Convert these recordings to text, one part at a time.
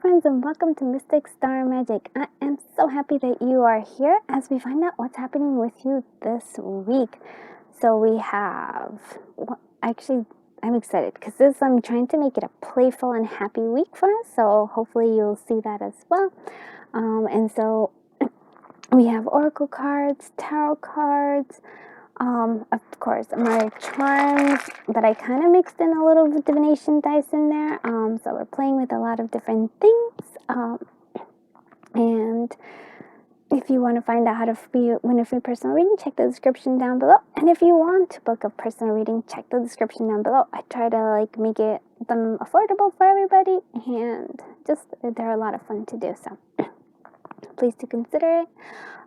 friends, and welcome to Mystic Star Magic. I am so happy that you are here as we find out what's happening with you this week. So we have, well, actually, I'm excited because I'm trying to make it a playful and happy week for us. So hopefully you'll see that as well. And so we have Oracle cards, Tarot cards, of course, my charms, but I kind of mixed in a little divination dice in there. So we're playing with a lot of different things. And if you want to find out how to win a free personal reading, check the description down below. And if you want to book a personal reading, check the description down below. I try to make them affordable for everybody, and just they're a lot of fun to do. So please do consider it.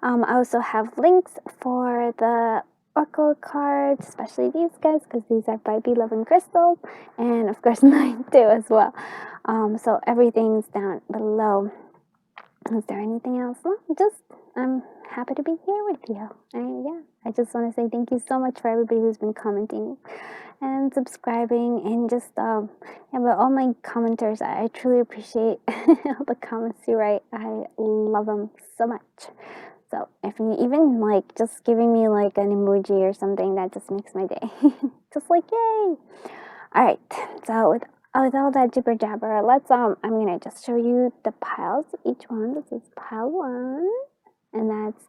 I also have links for the Oracle cards, especially these guys, because these are by Be Love and Crystals, and of course mine too as well. So everything's down below. Is there anything else? Well, I'm happy to be here with you. I just want to say thank you so much for everybody who's been commenting and subscribing, and just but all my commenters, I truly appreciate all the comments you write. I love them so much. So if you even just giving me an emoji or something, that just makes my day. Just yay! All right. So with all that jibber jabber, let's I'm gonna just show you the piles of each one. This is pile 1, and that's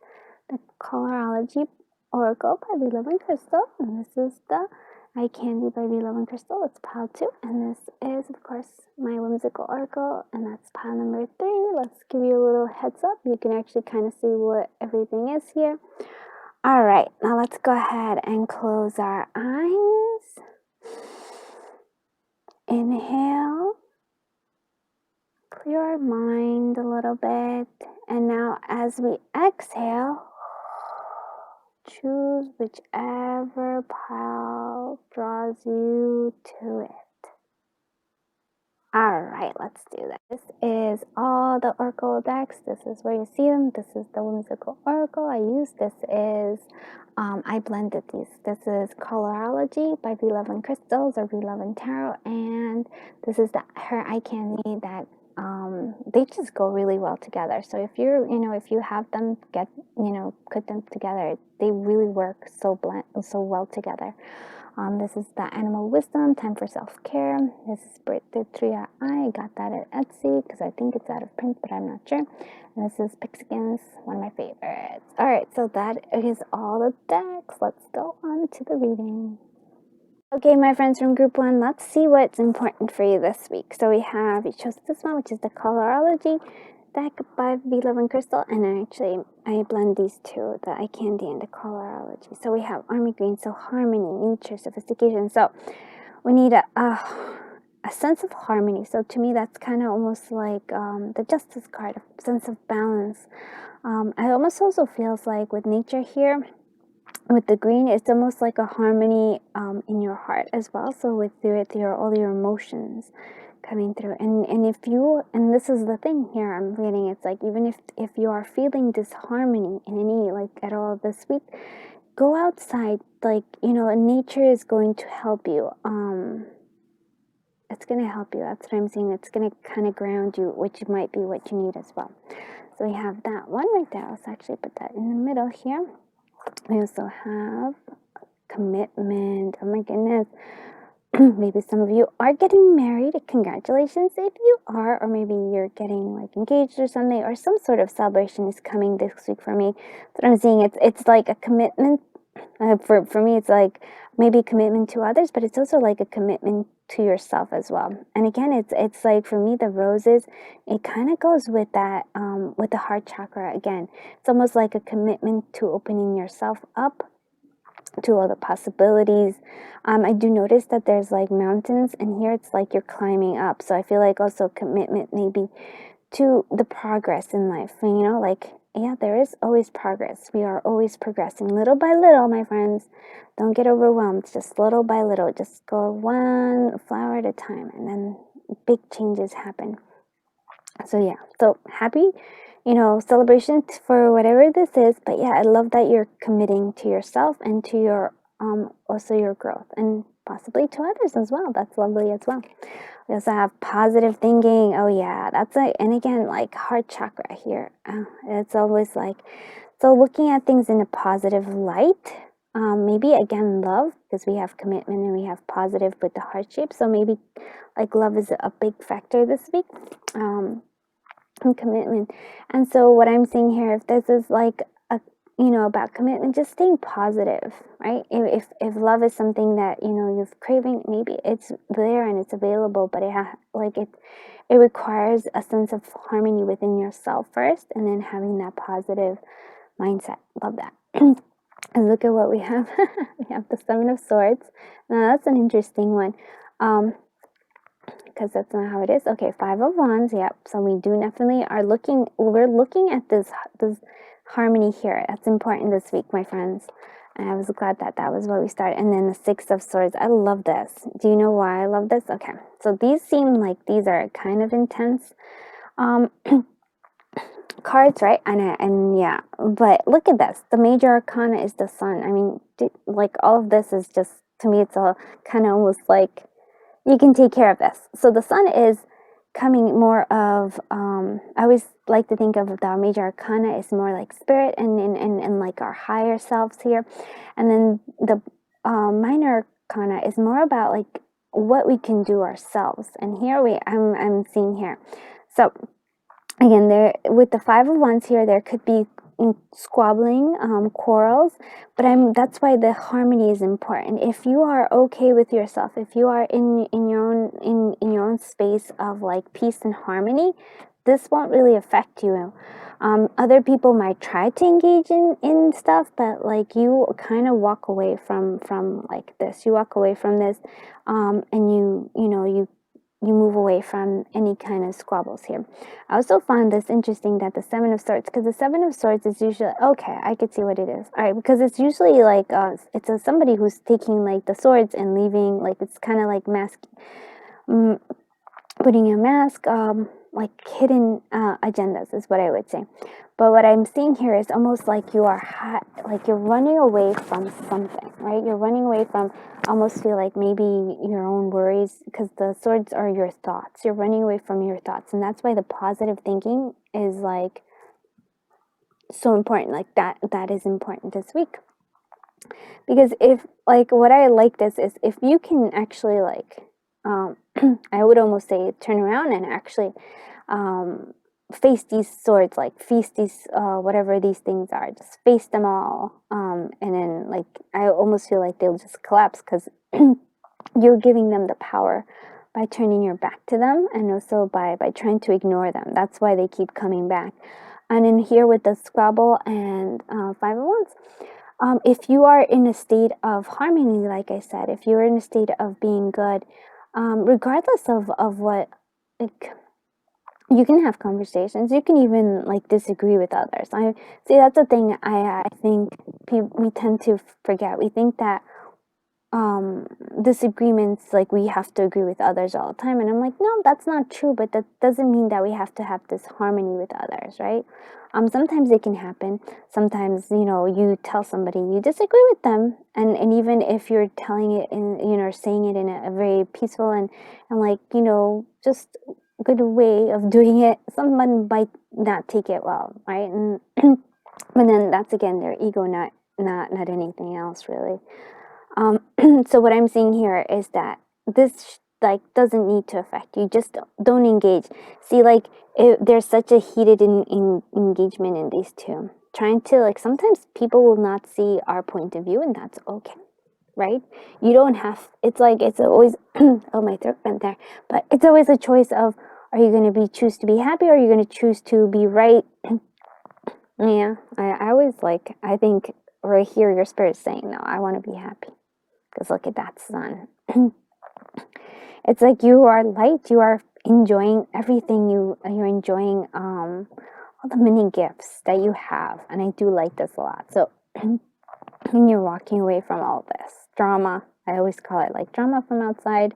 the Colorology Oracle by Be Love and Crystal, and this is the Eye Candy by Be Love and Crystal. It's pile 2, and this is of course my Whimsical Oracle, and that's pile number 3. Let's give you a little heads up. You can actually kind of see what everything is here. All right, now let's go ahead and close our eyes. Inhale, clear our mind a little bit, and now as we exhale, choose whichever pile draws you to it. Alright, let's do that. This is all the Oracle decks. This is where you see them. This is the Whimsical Oracle I use. This is, I blended these. This is Colorology by Be Love and Crystals, or Be Love and Tarot, and this is her Eye Candy that they just go really well together. So if if you have them, put them together, they really work so well together. This is the Animal Wisdom, Time for Self-Care. This is Brit, the 3-Eye. I got that at Etsy because I think it's out of print, but I'm not sure. And this is PixieKins, one of my favorites. Alright, so that is all the decks. Let's go on to the reading. Okay, my friends from Group 1, let's see what's important for you this week. So we chose this one, which is the Colorology deck by Be Love and Crystal, and I blend these two, the Eye Candy and the Colorology. So we have Army Green, so harmony, nature, sophistication. So we need a sense of harmony. So to me, that's kind of almost like the Justice card, a sense of balance. I almost also feels like with nature here, with the green, it's almost like a harmony in your heart as well. So with all your emotions coming through, and this is the thing here I'm reading, it's even if you are feeling disharmony in any at all this week, go outside. Nature is going to help you. It's going to help you. That's what I'm saying. It's going to kind of ground you, which might be what you need as well. So we have that one right there. Let's actually put that in the middle here. We also have commitment. Oh my goodness. Maybe some of you are getting married. Congratulations if you are, or maybe you're getting engaged or something, or some sort of celebration is coming this week for me. But I'm seeing it's like a commitment. For me, it's maybe commitment to others, but it's also a commitment to yourself as well. And again, it's for me, the roses, it kind of goes with that, with the heart chakra. Again, it's almost like a commitment to opening yourself up to all the possibilities. I do notice that there's mountains, and here it's you're climbing up. So I feel also commitment maybe to the progress in life. Yeah, there is always progress. We are always progressing little by little, my friends. Don't get overwhelmed. Just little by little. Just go one flower at a time, and then big changes happen. So yeah, so happy celebration for whatever this is. But yeah, I love that you're committing to yourself and to your also your growth, and possibly to others as well. That's lovely as well. We also have positive thinking. Oh yeah, that's like, and again, like heart chakra here. It's always like, so looking at things in a positive light. Maybe again, love, because we have commitment and we have positive with the heart shape. So maybe like love is a big factor this week. And commitment. And so what I'm seeing here, if this is like a, about commitment, just staying positive, right? If love is something that you're craving, maybe it's there and it's available, but it requires a sense of harmony within yourself first, and then having that positive mindset. Love that. And look at what we have. We have the Seven of Swords. Now that's an interesting one. Because that's not how it is. Okay, Five of Wands. Yep. So we do definitely we're looking at this harmony here. That's important this week, my friends. And I was glad that was where we started. And then the Six of Swords. I love this. Do you know why I love this? Okay. So these seem like these are kind of intense cards, right? And yeah, but look at this. The major arcana is the Sun. I mean, like all of this is just, to me, it's all kind of almost like you can take care of this. So the Sun is coming more of, I always like to think of the major arcana is more like spirit and like our higher selves here. And then the minor arcana is more about like what we can do ourselves. And here I'm seeing here. So again, there with the Five of Wands here, there could be squabbling, quarrels, but that's why the harmony is important. If you are okay with yourself, if you are in your own space of like peace and harmony, this won't really affect you. Other people might try to engage in stuff, but like you kind of walk away from like this. You walk away from this, and you move away from any kind of squabbles here. I also found this interesting that the Seven of Swords, because the Seven of Swords is usually, okay, I could see what it is. All right, because it's usually like, it's somebody who's taking like the swords and leaving, like it's kind of like putting a mask, like hidden agendas is what I would say. But what I'm seeing here is almost like you are like you're running away from something, right? You're running away from, almost feel like maybe your own worries, because the swords are your thoughts. You're running away from your thoughts, and that's why the positive thinking is like so important. Like that is important this week. Because if like what I like this is if you can actually like I would almost say turn around and actually face these swords, like face these whatever these things are, just face them all, and then like I almost feel like they'll just collapse, because you're giving them the power by turning your back to them, and also by trying to ignore them. That's why they keep coming back. And in here with the squabble and Five of Wands, if you are in a state of harmony, like I said, if you're in a state of being good, regardless of what, like, you can have conversations. You can even like disagree with others. I see that's the thing. I think we tend to forget. We think that disagreements, like we have to agree with others all the time, and I'm like, no, that's not true. But that doesn't mean that we have to have this harmony with others, right? Sometimes it can happen. Sometimes you tell somebody you disagree with them, and even if you're telling it in saying it in a very peaceful and like just good way of doing it, someone might not take it well, right? And but then that's again their ego, not anything else really. So what I'm seeing here is that this like doesn't need to affect you. Just don't engage. See, like there's such a heated engagement in these two. Trying to like, sometimes people will not see our point of view, and that's okay, right? You don't have. It's like it's always. Oh, my throat went there. But it's always a choice of, are you going to choose to be happy, or are you going to choose to be right? Yeah, I always like. I think right here, your spirit's saying, no, I want to be happy. Because look at that Sun. It's like you are light. You are enjoying everything. You're enjoying all the mini gifts that you have, and I do like this a lot. So when you're walking away from all this drama, I always call it like drama from outside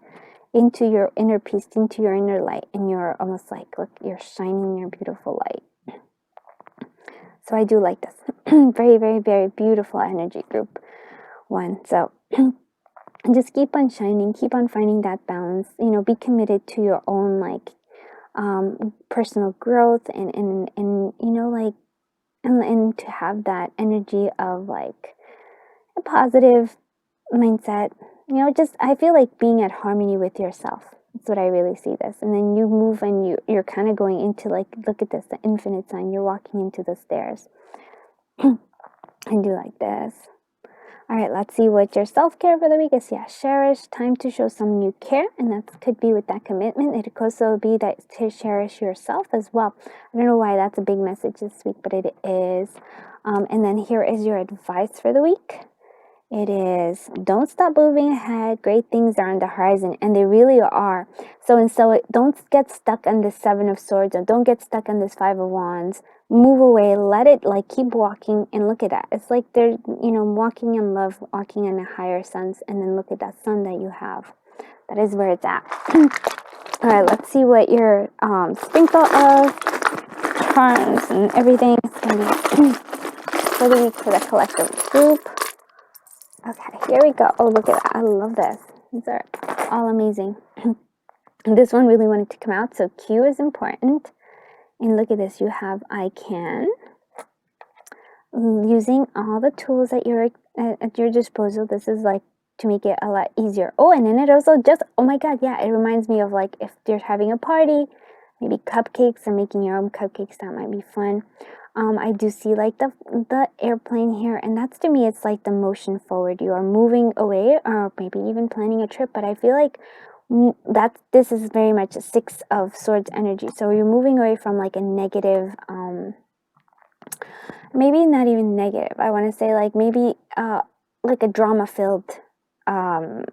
into your inner peace, into your inner light, and you're almost like, look, you're shining your beautiful light. So I do like this. Very, very, very beautiful energy group one. So and just keep on shining, keep on finding that balance, you know, be committed to your own like personal growth and you know, like and to have that energy of like a positive mindset, you know, just I feel like being at harmony with yourself. That's what I really see this. And then you move and you're kind of going into like, look at this, the infinite sign. You're walking into the stairs. I do like this. All right, let's see what your self-care for the week is. Yeah, cherish, time to show some new care, and that could be with that commitment. It could also be that to cherish yourself as well. I don't know why that's a big message this week, but it is. And then here is your advice for the week. It is, don't stop moving ahead. Great things are on the horizon, and they really are. So don't get stuck on this Seven of Swords, or don't get stuck on this Five of Wands. Move away, let it, like, keep walking, and look at that. It's like they're, you know, walking in love, walking in a higher sense, and then look at that sun that you have. That is where it's at. All right, let's see what your sprinkle of cards and everything is going to be for the week for the collective group. Okay, here we go. Oh, look at that. I love this. These are all amazing. This one really wanted to come out, so Q is important. And look at this. You have I can. Using all the tools at your disposal. This is like to make it a lot easier. Oh, and then it also just, oh my God, yeah, it reminds me of like if you're having a party, maybe cupcakes or making your own cupcakes. That might be fun. I do see like the airplane here, and that's, to me, it's like the motion forward. You are moving away, or maybe even planning a trip, but I feel like this is very much a Six of Swords energy. So you're moving away from like a negative, maybe not even negative. I want to say like maybe like a drama filled, yeah,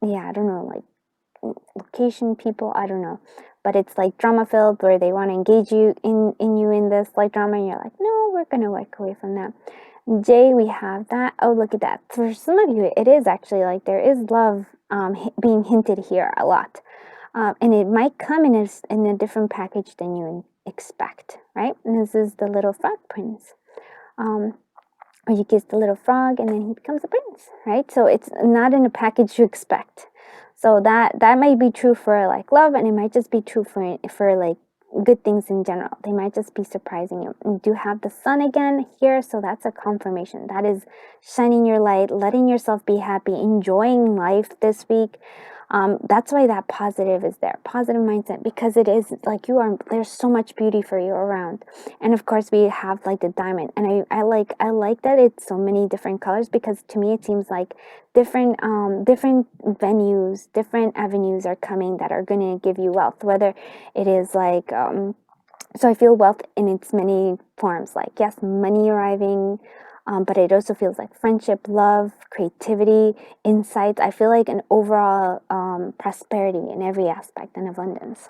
I don't know, like location, people, I don't know, but it's like drama filled where they want to engage you in this like drama, and you're like, no, we're gonna walk away from that. J, we have that. Oh, look at that. For some of you, it is actually like there is love being hinted here a lot, and it might come in a different package than you expect, right? And this is the little frog prince. Or you kiss the little frog and then he becomes a prince, right? So it's not in a package you expect. So that might be true for like love, and it might just be true for like good things in general. They might just be surprising you. You do have the sun again here, so that's a confirmation. That is shining your light, letting yourself be happy, enjoying life this week. That's why that positive is there, positive mindset, because it is like there's so much beauty for you around. And of course we have like the diamond, and I like that it's so many different colors, because to me it seems like different venues, different avenues are coming that are going to give you wealth, whether it is like so I feel wealth in its many forms, like, yes, money arriving, but it also feels like friendship, love, creativity, insights. I feel like an overall prosperity in every aspect and abundance.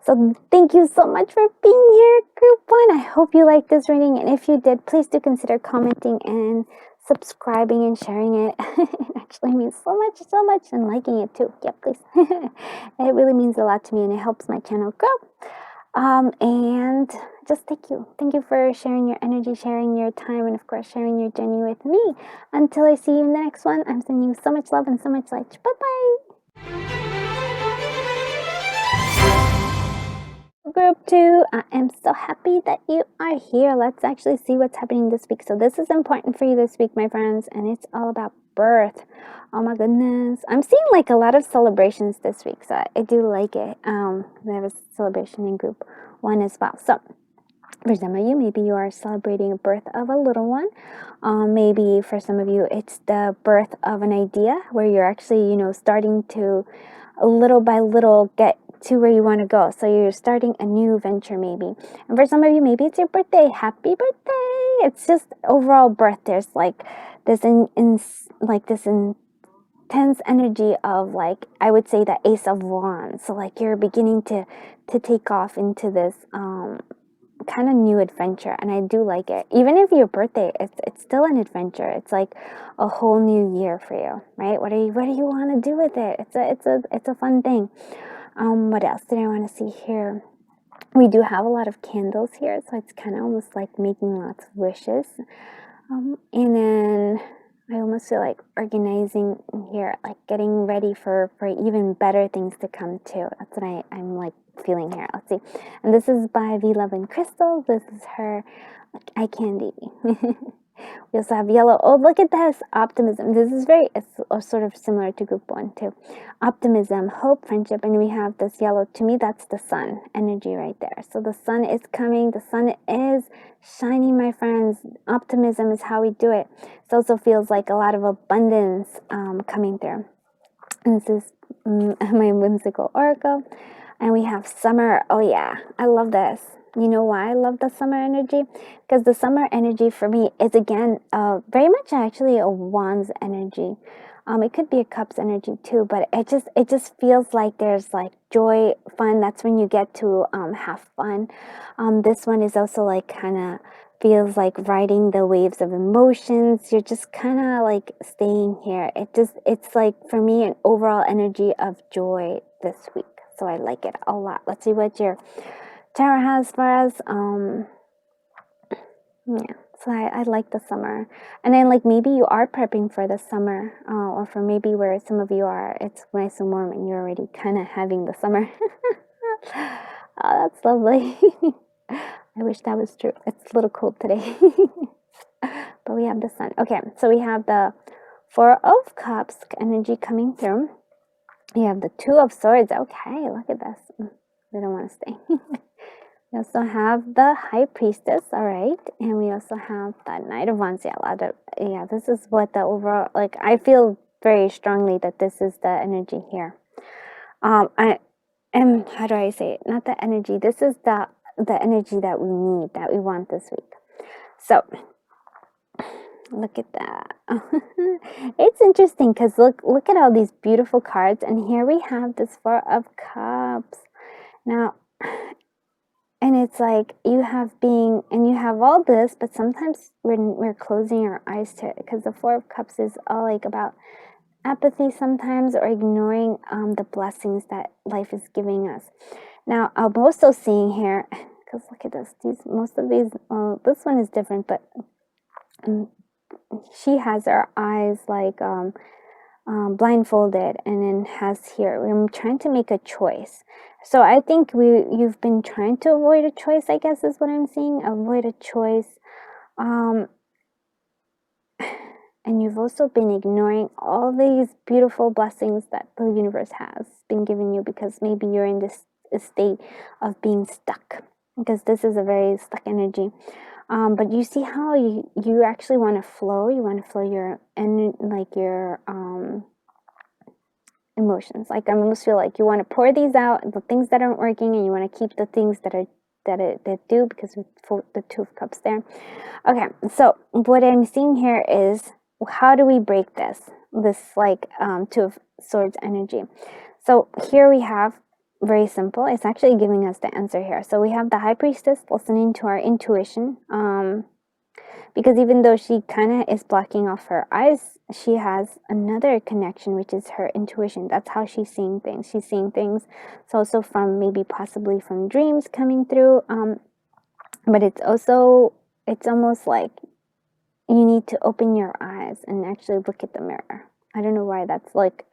So thank you so much for being here, Group 1. I hope you liked this reading, and if you did, please do consider commenting and subscribing and sharing it. It actually means so much, and liking it too. Yeah, please. It really means a lot to me, and it helps my channel grow. And just thank you for sharing your energy, sharing your time, and of course sharing your journey with me. Until I see you in the next one, I'm sending you so much love and so much light. Bye bye. Group 2, I am so happy that you are here. Let's actually see what's happening this week. So this is important for you this week, my friends, and it's all about birth. Oh my goodness, I'm seeing like a lot of celebrations this week, so I do like it. We have a celebration in Group 1 as well. So for some of you, maybe you are celebrating a birth of a little one. Maybe for some of you, it's the birth of an idea where you're actually, starting to little by little get to where you want to go. So you're starting a new venture maybe. And for some of you, maybe it's your birthday. Happy birthday. It's just overall birth. There's like this intense energy of, like, I would say the Ace of Wands. So like you're beginning to take off into this kind of new adventure, and I do like it. Even if your birthday, it's still an adventure. It's like a whole new year for you, right? What do you want to do with it? It's a fun thing. What else did I want to see here? We do have a lot of candles here, so it's kind of almost like making lots of wishes. And then I almost feel like organizing here, like getting ready for even better things to come too. That's what I'm like feeling here. Let's see. And this is by V Love and Crystal. This is her eye candy. We also have yellow. Oh, look at this. Optimism. This is it's sort of similar to group 1 too. Optimism, hope, friendship. And we have this yellow. To me, that's the sun energy right there. So the sun is coming. The sun is shining, my friends. Optimism is how we do it. It also feels like a lot of abundance coming through. And this is my whimsical oracle. And we have summer. Oh yeah, I love this. You know why I love the summer energy? Because the summer energy for me is, again, very much actually a wands energy. It could be a cups energy too, but it just feels like there's like joy, fun. That's when you get to have fun. This one is also like kind of feels like riding the waves of emotions. You're just kind of like staying here. It's like, for me, an overall energy of joy this week. So I like it a lot. Let's see what your tarot has for us. Yeah, so I like the summer. And then like maybe you are prepping for the summer, or for maybe where some of you are, it's nice and warm and you're already kind of having the summer. Oh, that's lovely. I wish that was true. It's a little cold today. But we have the sun. Okay, so we have the 4 of Cups energy coming through. You have the 2 of Swords. Okay, look at this. We don't want to stay. We also have the High Priestess, all right, and we also have the Knight of Wands. Yeah, this is what the overall, like, I feel very strongly that this is the energy here. I am, how do I say it? Not the energy. This is the energy that we need, that we want this week. So look at that. It's interesting because look at all these beautiful cards, and here we have this 4 of Cups. Now, and it's like you have all this, but sometimes we're closing our eyes to it, because the 4 of Cups is all like about apathy sometimes, or ignoring the blessings that life is giving us. Now, I'm also seeing here, because look at this, most of these, this one is different, but she has her eyes like blindfolded, and then has here, I'm trying to make a choice. So I think you've been trying to avoid a choice, I guess is what I'm seeing. Avoid a choice. And you've also been ignoring all these beautiful blessings that the universe has been giving you, because maybe you're in this state of being stuck, because this is a very stuck energy. But you see how you actually want to flow. You want to flow your emotions. Like, I almost feel like you want to pour these out, the things that aren't working, and you want to keep the things that do, because with the 2 of Cups there. Okay, so what I'm seeing here is, how do we break this like 2 of Swords energy? So here we have, very simple, it's actually giving us the answer here. So we have the High Priestess listening to our intuition, because even though she kind of is blocking off her eyes, she has another connection, which is her intuition. That's how she's seeing things. She's seeing things. It's also from possibly from dreams coming through. But it's almost like you need to open your eyes and actually look at the mirror. I don't know why that's like,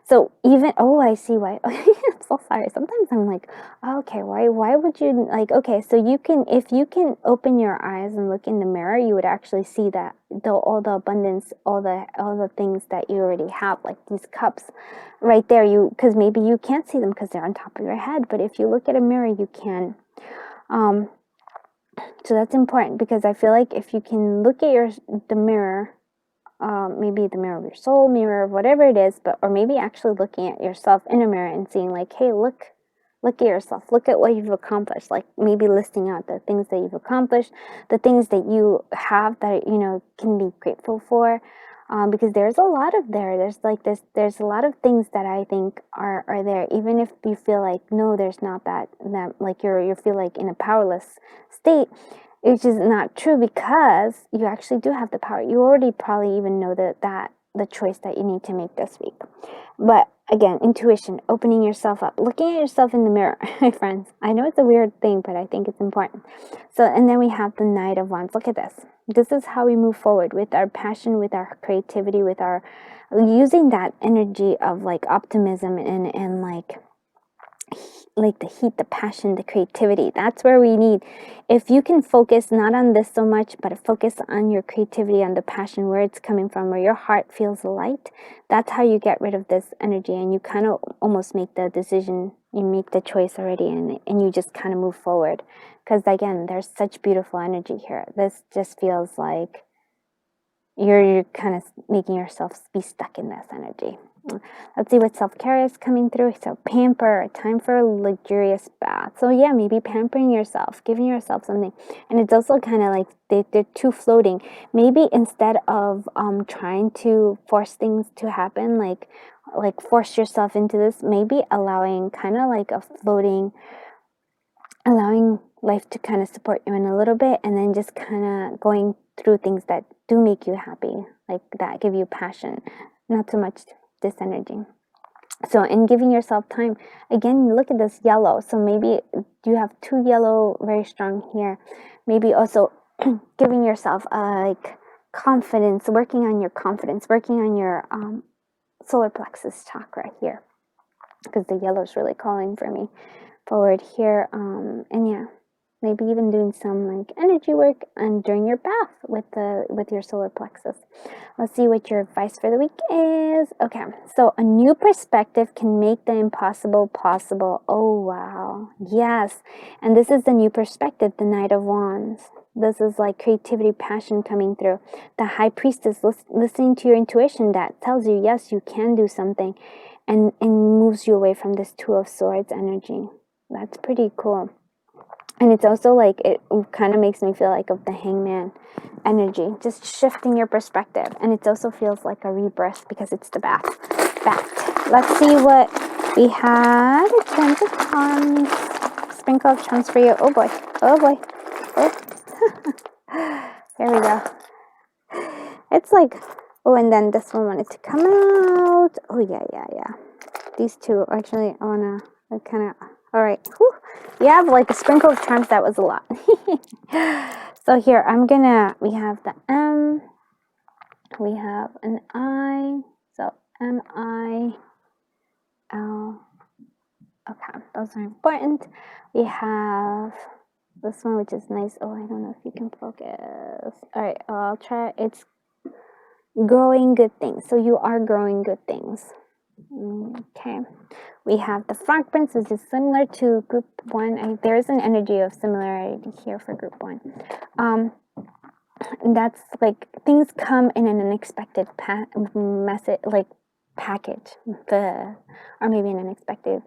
so even, I see why. I'm so sorry. Sometimes I'm like, okay, why would you, like, okay, so if you can open your eyes and look in the mirror, you would actually see that all the abundance, all the things that you already have, like these cups right there, because maybe you can't see them because they're on top of your head, but if you look at a mirror, you can. So that's important, because I feel like if you can look at the mirror, maybe the mirror of your soul, mirror of whatever it is, or maybe actually looking at yourself in a mirror and seeing like, hey, look at yourself, look at what you've accomplished, like maybe listing out the things that you've accomplished, the things that you have that can be grateful for, because there's a lot of there's a lot of things that I think are there, even if you feel like, no, there's not that like you feel like in a powerless state, which is not true, because you actually do have the power. You already probably even know that the choice that you need to make this week. But again, intuition, opening yourself up, looking at yourself in the mirror, my friends. I know it's a weird thing, but I think it's important. So, and then we have the Knight of Wands. Look at this. This is how we move forward with our passion, with our creativity, with our using that energy of like optimism and like the heat, the passion, the creativity. That's where we need. If you can focus not on this so much, but focus on your creativity, on the passion, where it's coming from, where your heart feels light, that's how you get rid of this energy, and you kind of almost make the decision, you make the choice already, and you just kind of move forward. Because again, there's such beautiful energy here. This just feels like you're kind of making yourself be stuck in this energy. Let's see what self-care is coming through. So pamper, time for a luxurious bath. So yeah, maybe pampering yourself, giving yourself something. And it's also kind of like they're two floating. Maybe instead of trying to force things to happen, like force yourself into this, maybe allowing kind of like a floating, allowing life to kind of support you in a little bit, and then just kind of going through things that do make you happy, like that give you passion, not so much this energy. So, and giving yourself time. Again, look at this yellow. So maybe you have 2 yellow very strong here. Maybe also giving yourself like confidence, working on your confidence, working on your solar plexus chakra here, because the yellow is really calling for me forward here. And yeah, maybe even doing some like energy work and during your bath with your solar plexus. Let's see what your advice for the week is. Okay, so a new perspective can make the impossible possible. Oh wow, yes. And this is the new perspective, the Knight of Wands. This is like creativity, passion coming through. The High Priestess, listening to your intuition that tells you yes, you can do something, and moves you away from this Two of Swords energy. That's pretty cool. And it's also like, it kind of makes me feel like of the Hangman energy, just shifting your perspective. And it also feels like a rebirth because it's the back. Let's see what we had in terms of charms. Sprinkle of charms for you. Oh boy. Oh. There we go. It's like, oh, and then this one wanted to come out. Oh yeah. These two, actually, I want to kind of, all right. Whew. You have like a sprinkle of charms. That was a lot. So here, we have the M, we have an I, so M-I-L. Okay, those are important. We have this one, which is nice. Oh, I don't know if you can focus. All right, I'll try. It's growing good things. So you are growing good things. Okay, we have the Frog Prince, which is similar to Group 1. There's an energy of similarity here for Group 1. That's like things come in an unexpected message, like package, or maybe an unexpected.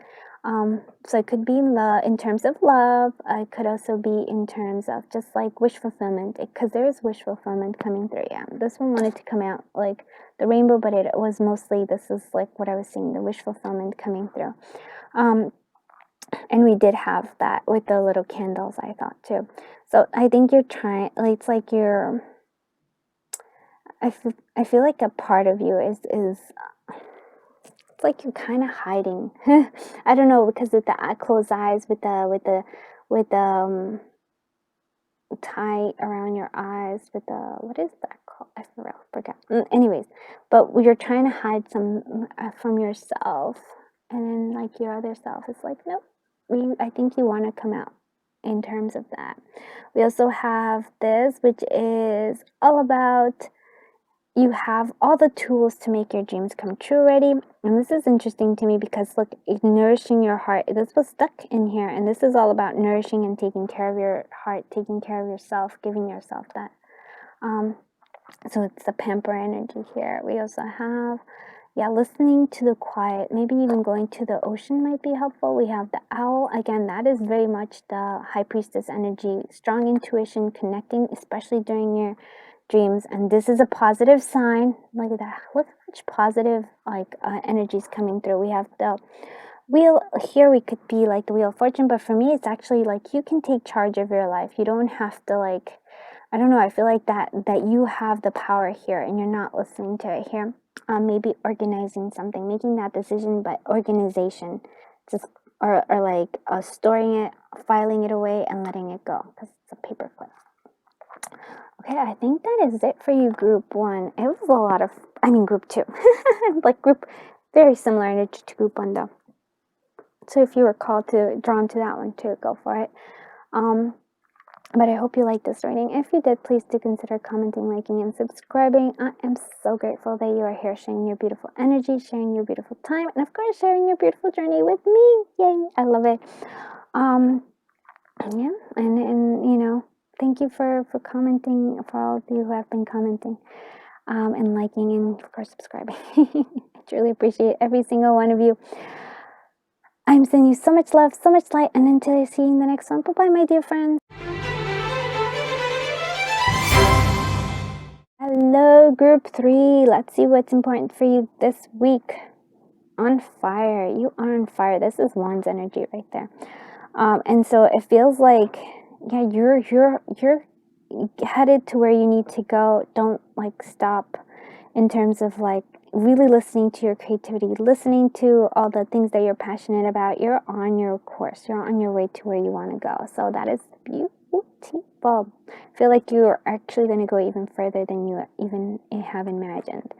So it could be in terms of love. It could also be in terms of just like wish fulfillment, because there is wish fulfillment coming through. Yeah, this one wanted to come out like the rainbow, but it was mostly, this is like what I was seeing, the wish fulfillment coming through. And we did have that with the little candles, I thought too. So I think you're trying, like, it's like you're, I feel like a part of you is it's like you're kind of hiding. I don't know, because with the closed eyes, with the tie around your eyes, with the, what is that called? I forgot. Anyways, but you're trying to hide some from yourself, and then like your other self is like, nope. I think you want to come out in terms of that. We also have this, which is all about, you have all the tools to make your dreams come true already. And this is interesting to me because look, nourishing your heart. This was stuck in here, and this is all about nourishing and taking care of your heart, taking care of yourself, giving yourself that. So it's the pamper energy here. We also have, listening to the quiet, maybe even going to the ocean might be helpful. We have the owl. Again, that is very much the High Priestess energy. Strong intuition, connecting, especially during your dreams. And this is a positive sign. Look at that. Look how much positive energies coming through. We have the wheel here. We could be like the Wheel of Fortune, but for me, it's actually like you can take charge of your life. You don't have to I don't know. I feel like that you have the power here, and you're not listening to it here. Maybe organizing something, making that decision, but organization, just or like storing it, filing it away, and letting it go because it's a paperclip. Okay, I think that is it for you, group 1. It was a lot of, group 2. Like very similar energy to group 1 though. So if you were drawn to that one too, go for it. But I hope you liked this reading. If you did, please do consider commenting, liking, and subscribing. I am so grateful that you are here sharing your beautiful energy, sharing your beautiful time, and of course, sharing your beautiful journey with me. Yay, I love it. Yeah, and thank you for commenting, for all of you who have been commenting, and liking, and of course, subscribing. I truly appreciate every single one of you. I'm sending you so much love, so much light, and until I see you in the next one, bye-bye, my dear friends. Hello, group 3. Let's see what's important for you this week. On fire. You are on fire. This is Wands energy right there. And so it feels like, yeah, you're headed to where you need to go. Don't stop in terms of really listening to your creativity, listening to all the things that you're passionate about. You're on your course. You're on your way to where you want to go. So that is beautiful. I feel like you're actually going to go even further than you even have imagined.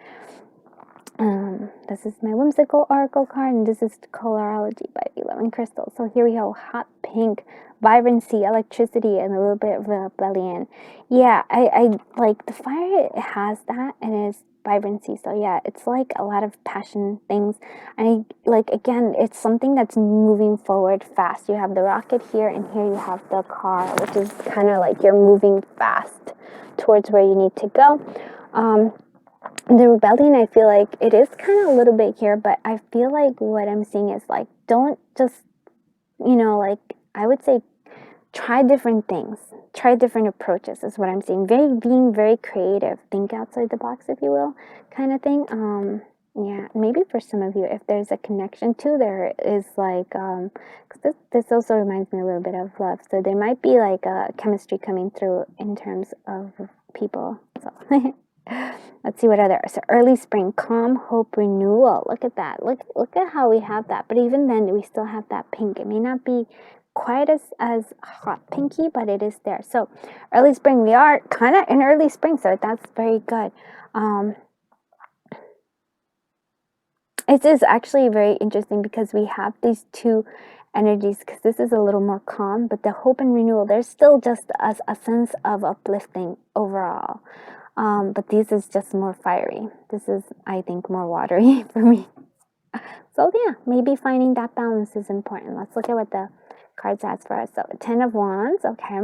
This is my whimsical oracle card, and this is Colorology by 11 Crystals. So here we have hot pink, vibrancy, electricity, and a little bit of rebellion. Yeah, I like the fire. It has that, and it's vibrancy. So yeah, it's like a lot of passion things. And again, it's something that's moving forward fast. You have the rocket here, and here you have the car, which is kind of like you're moving fast towards where you need to go. The rebellion, I feel like it is kind of a little bit here, but I feel like what I'm seeing is don't just, I would say try different things, try different approaches is what I'm seeing. Being very creative, think outside the box, if you will, kind of thing. Yeah, maybe for some of you, if there's a connection too, there is because this also reminds me a little bit of love. So there might be a chemistry coming through in terms of people. So let's see what other. So early spring, calm, hope, renewal. Look at that. Look at how we have that. But even then, we still have that pink. It may not be quite as hot pinky, but it is there. So early spring, we are kind of in early spring, so that's very good. It is actually very interesting because we have these two energies, because this is a little more calm, but the hope and renewal, there's still just a sense of uplifting overall. But this is just more fiery. This is, I think, more watery for me. So yeah, maybe finding that balance is important. Let's look at what the cards has for us. So 10 of Wands, okay.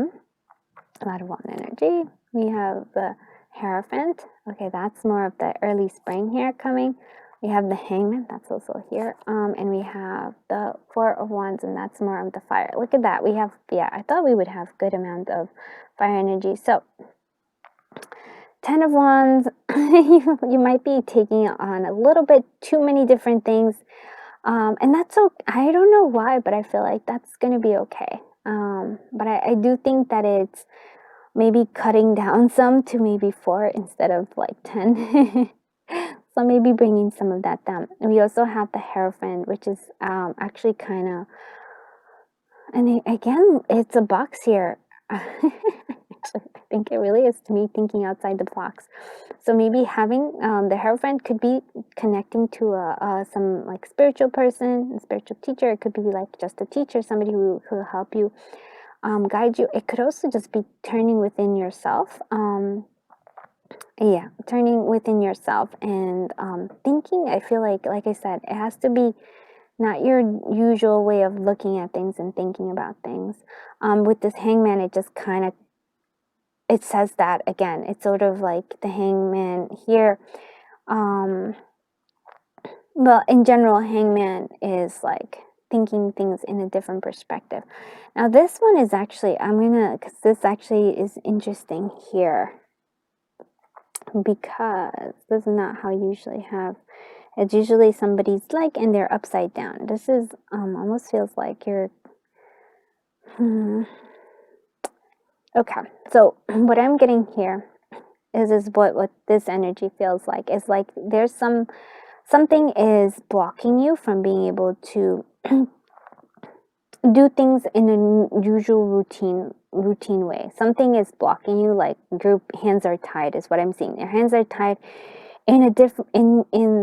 A lot of wand energy. We have the Hierophant. Okay, that's more of the early spring here coming. We have the Hangman, that's also here. And we have the Four of Wands, and that's more of the fire. Look at that. We have, yeah, I thought we would have good amount of fire energy. So 10 of Wands, you might be taking on a little bit too many different things. And that's okay. I don't know why, but I feel like that's going to be okay. But I do think that it's maybe cutting down some to maybe 4 instead of 10. So maybe bringing some of that down. We also have the Hierophant, which is actually kind of, and again, it's a box here. Actually, I think it really is to me thinking outside the box. So maybe having the Hierophant could be connecting to some spiritual person, a spiritual teacher. It could be just a teacher, somebody who will help you, guide you. It could also just be turning within yourself. Yeah, turning within yourself and thinking. I feel like I said, it has to be not your usual way of looking at things and thinking about things. With this Hangman, it just kind of, it says that again. It's sort of like the Hangman here. Well, in general, Hangman is thinking things in a different perspective. Now, this one is actually, because this actually is interesting here, because this is not how you usually have. It's usually somebody's and they're upside down. This is almost feels like you're okay. So what I'm getting here is what this energy feels like. Is there's something is blocking you from being able to do things in a usual routine way. Something is blocking you, like your hands are tied is what I'm seeing. Your hands are tied in a different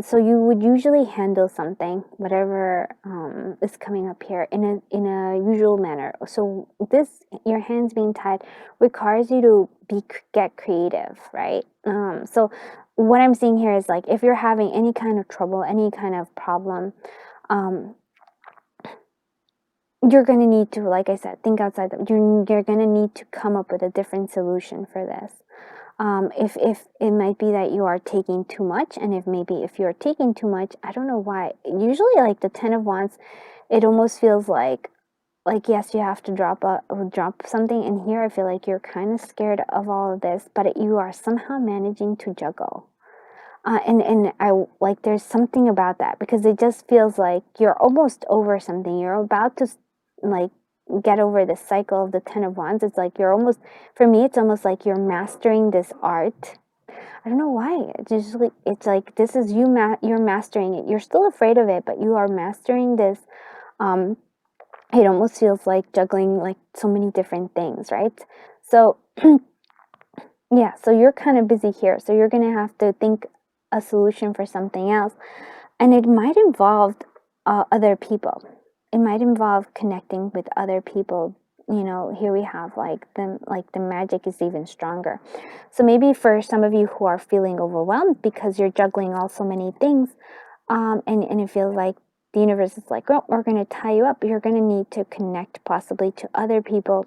so you would usually handle something, whatever is coming up here, in a usual manner. So this, your hands being tied, requires you to get creative, right? So what I'm seeing here is, like, if you're having any kind of trouble, any kind of problem, you're going to need to, like I said, think outside you're going to need to come up with a different solution for this. If it might be that you are taking too much, and if you're taking too much, I don't know why. Usually, like the 10 of Wands, it almost feels like yes, you have to drop something. And here I feel like you're kind of scared of all of this, but you are somehow managing to juggle. And I like, there's something about that, because it just feels like you're almost over something. You're about to, like, get over the cycle of the 10 of Wands. It's like you're almost, for me, it's almost like you're mastering this art. I don't know why. It's like this is you're mastering it. You're still afraid of it, but you are mastering this. It almost feels like juggling, like, so many different things, right? So yeah, so you're kind of busy here. So you're going to have to think a solution for something else. And it might involve other people. It might involve connecting with other people. You know, here we have like the magic is even stronger. So maybe for some of you who are feeling overwhelmed because you're juggling all so many things, and it feels like the universe is like, oh, we're going to tie you up. You're going to need to connect possibly to other people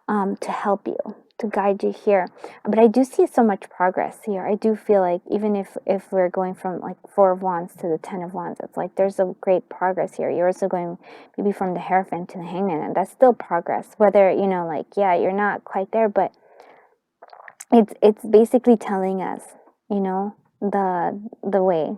to help you, to guide you here. But I do see so much progress here. I do feel like even if we're going from like 4 of Wands to the 10 of Wands, it's like there's a great progress here. You're also going maybe from the Hierophant to the Hangman, and that's still progress. Whether, you know, like, yeah, you're not quite there, but it's basically telling us, you know, the way.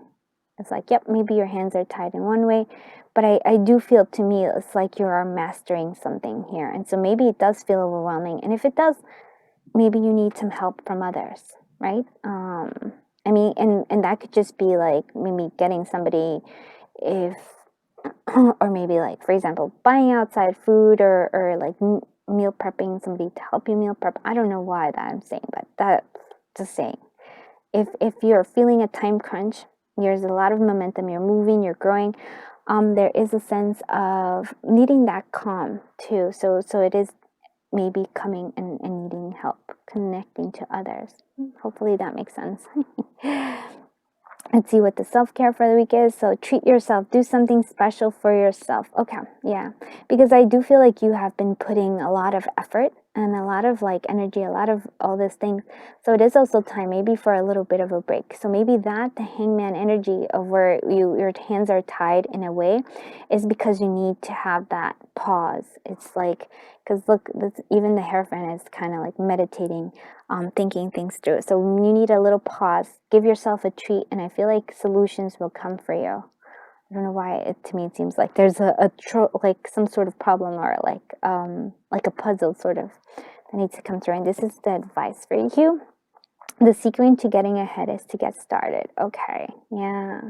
It's like, yep, maybe your hands are tied in one way, but I do feel, to me, it's like you are mastering something here. And so maybe it does feel overwhelming. And if it does, maybe you need some help from others, right? I mean, and that could just be like maybe getting somebody, if, or maybe, like, for example, buying outside food, or like meal prepping, somebody to help you meal prep. I don't know why that I'm saying, but that's just saying. If you're feeling a time crunch, there's a lot of momentum, you're moving, you're growing, there is a sense of needing that calm too. So it is maybe coming and needing help, connecting to others. Hopefully that makes sense. Let's see what the self-care for the week is. So treat yourself, do something special for yourself. Okay, yeah, because I do feel like you have been putting a lot of effort and a lot of, like, energy, a lot of all these things. So it is also time maybe for a little bit of a break. So maybe that the Hangman energy of where your hands are tied in a way is because you need to have that pause. It's like, because look, even the Hierophant is kind of like meditating, thinking things through. So you need a little pause, give yourself a treat, and I feel like solutions will come for you. I don't know why, to me it seems like there's like some sort of problem, or like a puzzle sort of that needs to come through. And this is the advice for you. The secret to getting ahead is to get started. Okay, yeah.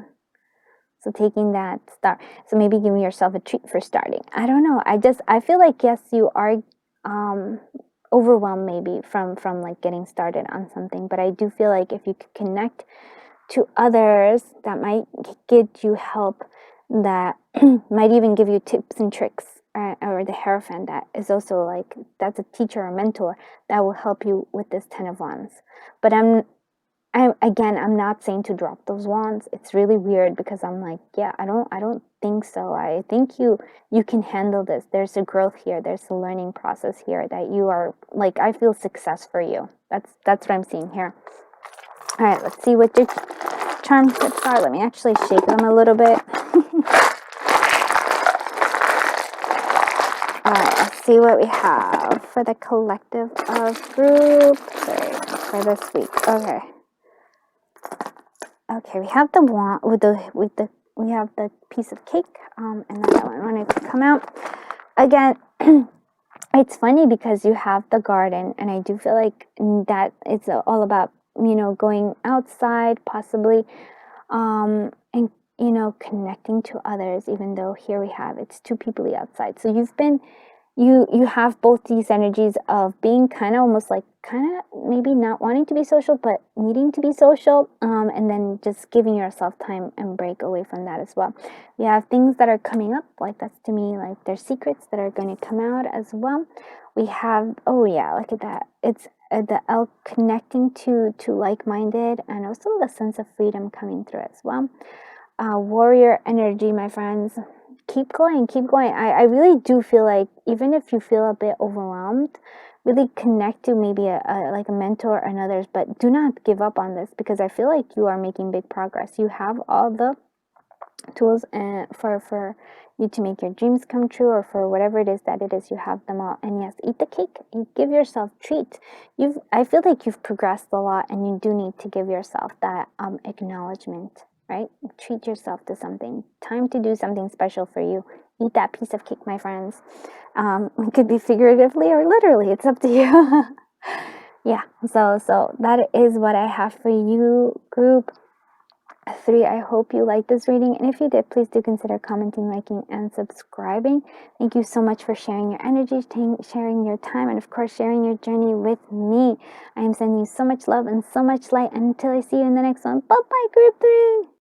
So taking that start. So maybe giving yourself a treat for starting. I don't know. I feel like, yes, you are overwhelmed maybe from like getting started on something, but I do feel like if you could connect to others that might get you help, that might even give you tips and tricks, or the Hierophant that is also like, that's a teacher or mentor that will help you with this 10 of Wands. But I'm not saying to drop those wands. It's really weird, because I'm like, yeah, I don't think so. I think you can handle this. There's a growth here. There's a learning process here that you are, like, I feel success for you. That's what I'm seeing here. All right, let's see what your charm tips are. Let me actually shake them a little bit. All right, let's see what we have for the collective of group for this week. Okay. Okay, we have the wand we have the piece of cake, and then that one wanted to come out again. It's funny because you have the garden, and I do feel like that it's all about, you know, going outside possibly, and you know, connecting to others, even though here we have, it's two people outside. So you have both these energies of being kind of almost like maybe not wanting to be social, but needing to be social, and then just giving yourself time and break away from that as well. We have things that are coming up, like that's to me, like there's secrets that are going to come out as well. We have, oh yeah, look at that. It's the elk connecting to like-minded, and also the sense of freedom coming through as well. Warrior energy, my friends. Keep going, keep going. I really do feel like even if you feel a bit overwhelmed, really connect to maybe like a mentor and others, but do not give up on this, because I feel like you are making big progress. You have all the tools for you to make your dreams come true, or for whatever it is that it is, you have them all. And yes, eat the cake, give yourself treats. I feel like you've progressed a lot, and you do need to give yourself that acknowledgement, right? Treat yourself to something. Time to do something special for you. Eat that piece of cake, my friends. It could be figuratively or literally, it's up to you. Yeah, so that is what I have for you, group 3. I hope you liked this reading, and if you did, please do consider commenting, liking, and subscribing. Thank you so much for sharing your energy, sharing your time, and of course sharing your journey with me. I am sending you so much love and so much light, and until I see you in the next one. Bye bye, group 3.